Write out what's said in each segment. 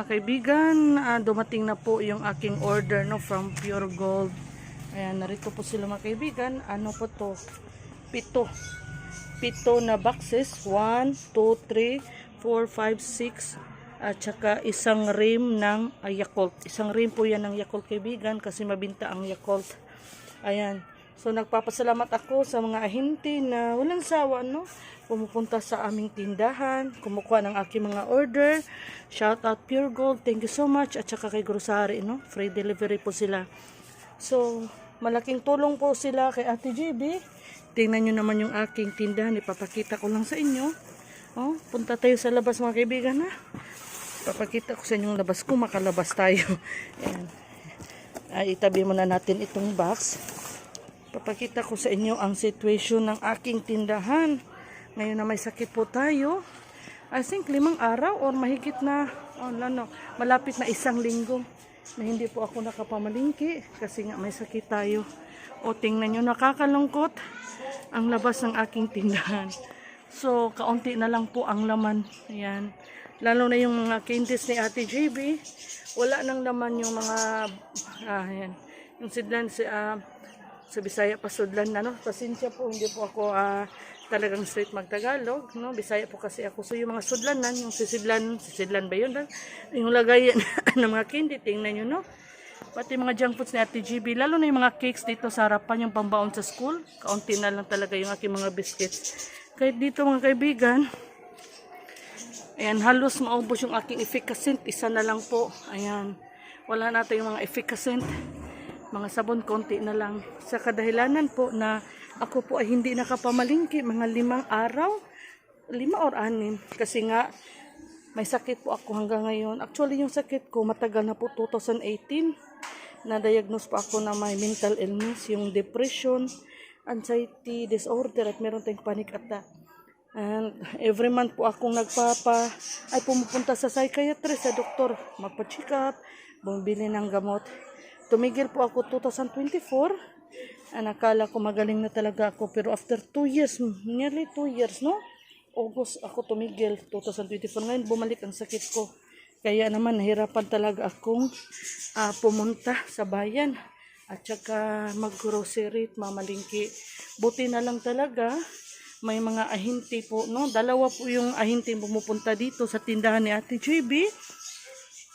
mga kaibigan, dumating na po yung aking order no from Pure Gold. Ayan, narito po sila mga kaibigan. Ano po to? Pito na boxes. 1, 2, 3, 4, 5, 6. At saka isang rim ng Yakult. Isang rim po yan ng Yakult kaibigan kasi mabinta ang Yakult. Ayan. So nagpapasalamat ako sa mga ahente na walang sawa no, pumupunta sa aming tindahan, kumukuha ng aking mga order. Shout out Pure Gold, thank you so much. At saka kay Grocery no, free delivery po sila. So malaking tulong po sila kay Ate GB. Tingnan nyo naman yung aking tindahan, ipapakita ko lang sa inyo. Oh, punta tayo sa labas mga kaibigan ha. Papakita ko sa inyo yung labas kung makalabas tayo. Ayan. Itabi muna natin itong box. Papakita ko sa inyo ang situation ng aking tindahan. Ngayon na may sakit po tayo. I think 5 araw or mahigit na, malapit na 1 linggo na hindi po ako nakapamalingki kasi nga may sakit tayo. O tingnan nyo, nakakalungkot ang labas ng aking tindahan. So, kaunti na lang po ang laman. Ayan. Lalo na yung mga candies ni Ate JB. Wala nang laman yung mga, ayan. Yung sidlan sa Bisaya pa sudlan na no. Pasensya po, hindi po ako talagang straight magtagalog no. Bisaya po kasi ako. So yung mga sudlanan, yung sisidlan ba yun? Yung lagayan ng mga candy, tingnan nyo no. Pati mga junk foods ni Ate GB, lalo na yung mga cakes dito sa harapan, yung pambaon sa school. Kaunti na lang talaga yung aking mga biscuits. Kahit dito mga kaibigan, ayan, halos maubos yung aking efficacent. Isa na lang po. Ayan, wala natin yung mga efficacent. Mga sabon, konti na lang. Sa kadahilanan po na ako po ay hindi nakapamalingki mga 5 araw. 5 or 6. Kasi nga, may sakit po ako hanggang ngayon. Actually, yung sakit ko matagal na po, 2018. Na-diagnose po ako na may mental illness, yung depression, anxiety disorder, at meron tayong panic attack. And every month po akong pumupunta sa psychiatrist, sa doktor, magpa-check up, bumibili ng gamot. Tumigil po ako 2024. Nakala ko magaling na talaga ako. Pero after 2 years, nearly 2 years, no? August ako tumigil, 2024. Ngayon bumalik ang sakit ko. Kaya naman nahirapan talaga akong pumunta sa bayan. At saka mag-grocery, mamalingki. Buti na lang talaga, may mga ahente po, no? 2 po yung ahente pumupunta dito sa tindahan ni Ate JB.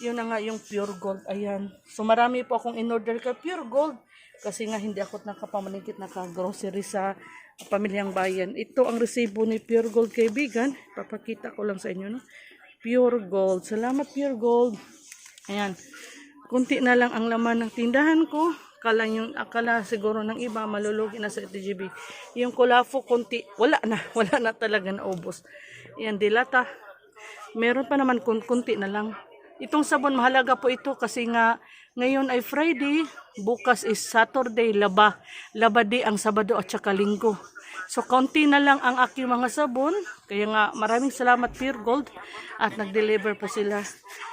Yun na nga yung Pure Gold. Ayan. So marami po akong in-order ka Pure Gold. Kasi nga hindi ako nakapamalingkit, naka-grocery sa pamilyang bayan. Ito ang resibo ni Pure Gold kaibigan. Papakita ko lang sa inyo. No? Pure Gold. Salamat Pure Gold. Ayan. Kunti na lang ang laman ng tindahan ko. Akala siguro ng iba malulugi na sa TGB. Yung kulafo kunti. Wala na talaga naubos. Ayan. Dilata. Meron pa naman kunti na lang. Itong sabon, mahalaga po ito kasi nga ngayon ay Friday, bukas is Saturday, labadi ang Sabado at saka Linggo. So, kaunti na lang ang aking mga sabon. Kaya nga, maraming salamat Pure Gold at nag-deliver po sila.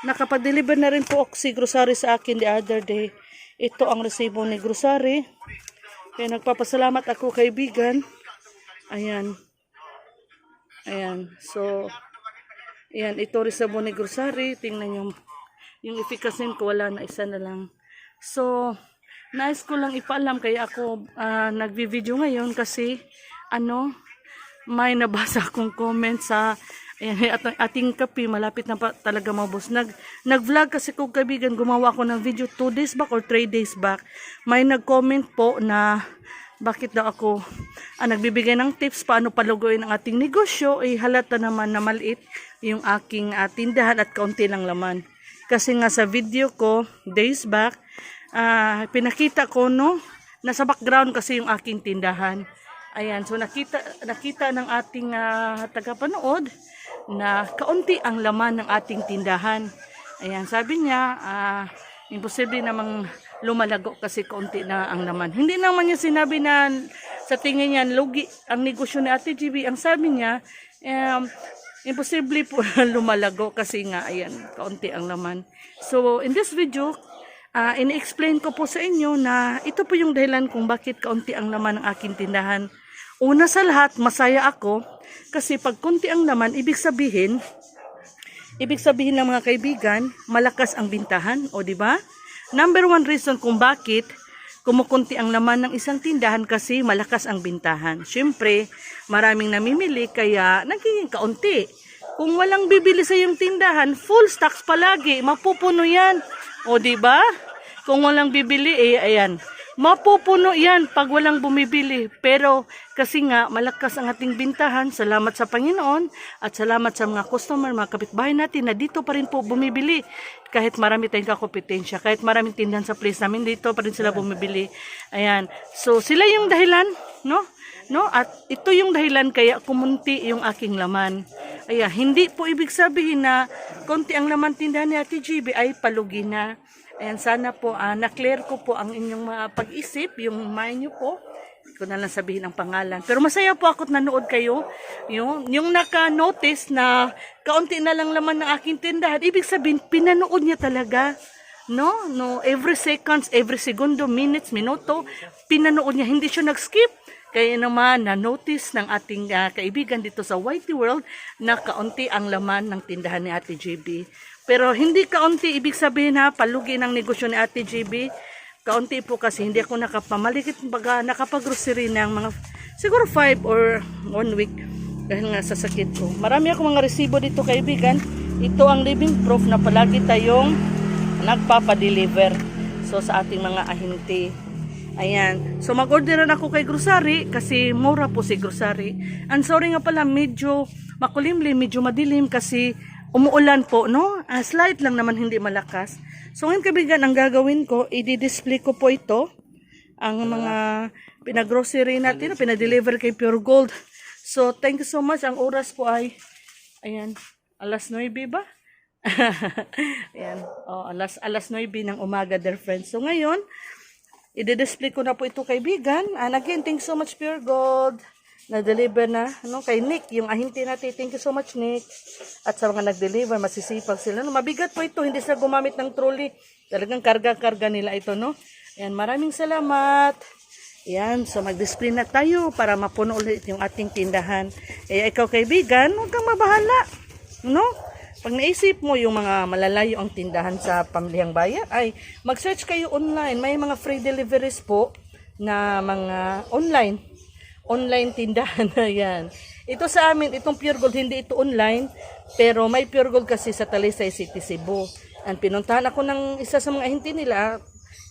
Nakapag-deliver na rin po si Grocery sa akin the other day. Ito ang resibo ni Grocery. Kaya nagpapasalamat ako kaibigan. Ayan. Ayan. So, ayan, ito resibo ni Grocery. Tingnan yung efficacy ko, wala na, isa na lang. So, nais ko lang ipaalam kaya ako nagvi-video ngayon kasi may nabasa akong comment sa ating kape, malapit na pa talaga maubos. Nag-vlog kasi ko kaibigan, gumawa ako ng video 2 days back or 3 days back. May nag-comment po na bakit daw ako nagbibigay ng tips paano paluguin ang ating negosyo, halata naman na maliit yung aking tindahan at kaunti lang laman. Kasi nga sa video ko days back, pinakita ko no, nasa background kasi yung aking tindahan. Ayan, so nakita ng ating tagapanood na kaunti ang laman ng ating tindahan. Ayan, sabi niya, imposible namang lumalago kasi kaunti na ang laman. Hindi naman niya sinabi na sa tingin niya lugi ang negosyo ni Ate GB. Ang sabi niya, imposible po lumalago kasi nga, ayan, kaunti ang laman. So, in this video, ini-explain ko po sa inyo na ito po yung dahilan kung bakit kaunti ang laman ng aking tindahan. Una sa lahat, masaya ako kasi pag kunti ang laman, ibig sabihin, ibig sabihin ng mga kaibigan, malakas ang bintahan, o di ba? Number one reason kung bakit kumukunti ang laman ng isang tindahan kasi malakas ang bintahan. Siyempre, maraming namimili kaya nagiging kaunti. Kung walang bibili sa iyong tindahan, full stocks palagi, mapupuno yan. O di ba? Kung walang bibili, ayan. Mapupuno yan pag walang bumibili. Pero kasi nga malakas ang ating bintahan, salamat sa Panginoon at salamat sa mga customer, mga kapitbahay natin na dito pa rin po bumibili. Kahit marami tayong kakompetensya, kahit maraming tindahan sa place namin, dito pa rin sila bumibili. Ayan. So sila yung dahilan, no? At ito yung dahilan kaya kumunti yung aking laman. Ayan, hindi po ibig sabihin na konti ang laman tindahan ni Ate GB ay palugi na. Ayan, sana po na-clear ko po ang inyong mga pag-isip, yung mind nyo po. Hindi ko na lang sabihin ang pangalan. Pero masaya po ako at nanood kayo. Yung naka-notice na kaunti na lang laman ng aking tindahan, ibig sabihin, pinanood niya talaga. No, every seconds, every segundo, minutes, minuto, pinanood niya. Hindi siya nag-skip. Kaya naman, na-notice ng ating kaibigan dito sa Whitey World na kaunti ang laman ng tindahan ni Ate GB. Pero hindi kaunti, ibig sabihin palugi ng negosyo ni Ate GB. Kaunti po kasi hindi ako nakapamalikit, nakapag-grocery ng mga, siguro 5 or 1 week dahil nga sa sakit ko. Marami akong mga resibo dito kaibigan. Ito ang living proof na palagi tayong nagpapadeliver sa ating mga ahente. Ayan. So mag-orderan ako kay grocery kasi mura po si grocery. And sorry nga pala, medyo makulimlim, medyo madilim kasi umuulan po, no? Slight lang naman, hindi malakas. So ngayon kaibigan, ang gagawin ko, i-display ko po ito. Ang mga pinag-grocery natin, pinadeliver kay Pure Gold. So thank you so much. Ang oras po ay, ayan, alas 9 ba? Ayan. Alas 9 ng umaga, dear friends. So ngayon, i-display ko na po ito kaibigan. And again, thanks so much Pure Gold. Na-deliver na kay Nick, yung ahente natin. Thank you so much Nick. At sa mga nag-deliver, masisipag sila. Mabigat po ito, hindi sila gumamit ng trolley. Talagang karga-karga nila ito, no? Ayan, maraming salamat. Ayan, so mag-display na tayo para mapuno ulit yung ating tindahan. Ikaw kaibigan, huwag kang mabahala. No? Pag naisip mo yung mga malalayo ang tindahan sa pamilihang bayan, ay mag-search kayo online. May mga free deliveries po na mga online tindahan na yan. Ito sa amin, itong Pure Gold, hindi ito online, pero may Pure Gold kasi sa Talisay City, Cebu. And pinuntahan ako ng isa sa mga ahente nila,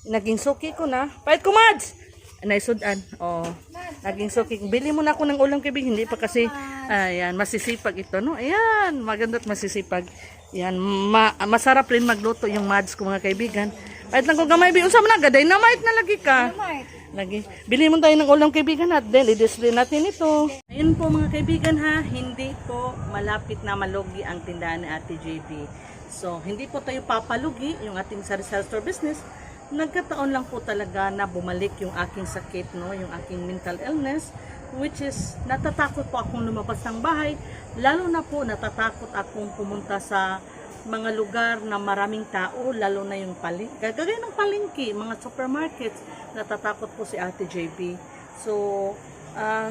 naging suki ko na. Pahit ko, Mads! Naisudan. Naging suki. Bili mo na ako ng ulam kaibigan, hindi pa kasi, ayan, masisipag ito, no? Ayan, maganda't masisipag. Ayan, masarap rin magluto yung Mads ko mga kaibigan. Pahit lang kung gamay, unsa man na, dynamite na lagi ka. Lagi. Bili mo tayo ng ulam kaibigan natin, i-display natin ito. Ayun po mga kaibigan hindi po malapit na malugi ang tindahan ni Ate JB. So, hindi po tayo papalugi yung ating sari-sari store business. Nagkataon lang po talaga na bumalik yung aking sakit, yung aking mental illness, which is natatakot po akong lumabas ng bahay. Lalo na po natatakot akong pumunta sa mga lugar na maraming tao, lalo na yung gagawin ng palengke, mga supermarkets, natatakot po si Ate JB. So,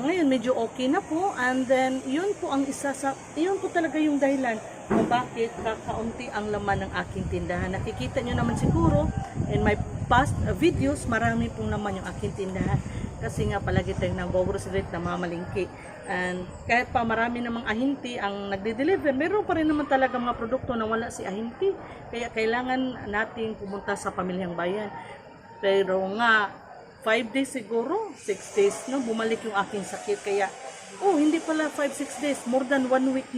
ngayon medyo okay na po, and then yun po talaga yung dahilan kung bakit kakaunti ang laman ng aking tindahan. Nakikita nyo naman siguro in my past videos, marami pong naman yung aking tindahan kasi nga palagi tayong nag-grocery na mamalingki. And kahit pa marami namang ahente ang nagde-deliver, meron pa rin naman talaga mga produkto na wala si ahente. Kaya kailangan nating pumunta sa pamilyang bayan. Pero nga, 5 days siguro, 6 days, bumalik yung aking sakit. Kaya, hindi pala 5-6 days, more than 1 week,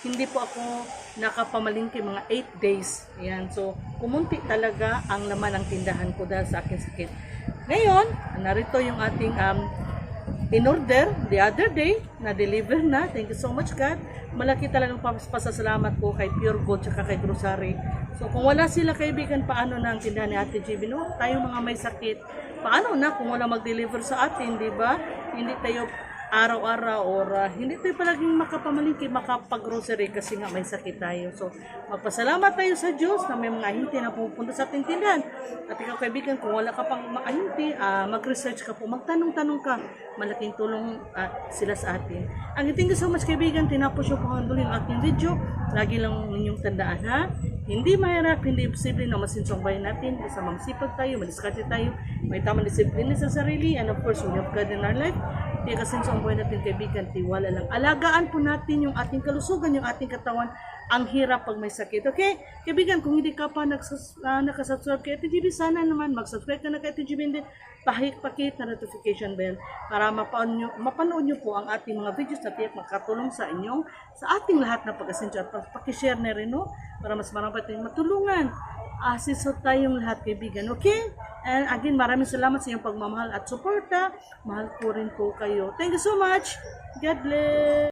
Hindi po ako nakapamalingki, mga 8 days. Ayan, so, kumunti talaga ang laman ng tindahan ko dahil sa aking sakit. Ngayon, narito yung ating in order the other day, na-deliver na. Thank you so much God. Malaki talagang pasasalamat ko kay Pure Gold at kay Grocery. So kung wala sila kaibigan, paano na ang tindahan ni Ate GB? Tayo mga may sakit, paano na kung wala mag-deliver sa atin, di ba? Hindi tayo araw-araw or hindi tayo palaging makapamalingki, makapag-grocery kasi nga may sakit tayo. So, magpasalamat tayo sa Diyos na may mga ahinti na pupunta sa ating tindahan. At ikaw kaibigan, kung wala ka pang ahinti, mag-research ka po, magtanong-tanong ka. Malaking tulong sila sa atin. Thank you so much kaibigan, tinapos yung pangandulin ang ating video. Lagi lang ninyong tandaan ha. Hindi mahirap, hindi imposible na masinsong bayan natin. Isa mamsipag tayo, madiskarte tayo, may tamang disiplina sa sarili, and of course, we have God in our life. Kaya kasi sa buhay natin kaibigan, tiwala lang. Alagaan po natin yung ating kalusugan, yung ating katawan. Ang hirap pag may sakit. Okay? Kaibigan, kung hindi ka pa nakasubscribe kay TGB, sana naman mag-subscribe ka na kay TGB and then pakit na notification bell para mapanood nyo po ang ating mga videos na tiyak makatulong sa inyong, sa ating lahat na pag-asensya. At pakishare na rin, no? Para mas marami tayong matulungan. Asisot tayong lahat kaibigan, okay? And again, maraming salamat sa iyong pagmamahal at suporta. Mahal ko rin po kayo. Thank you so much. God bless.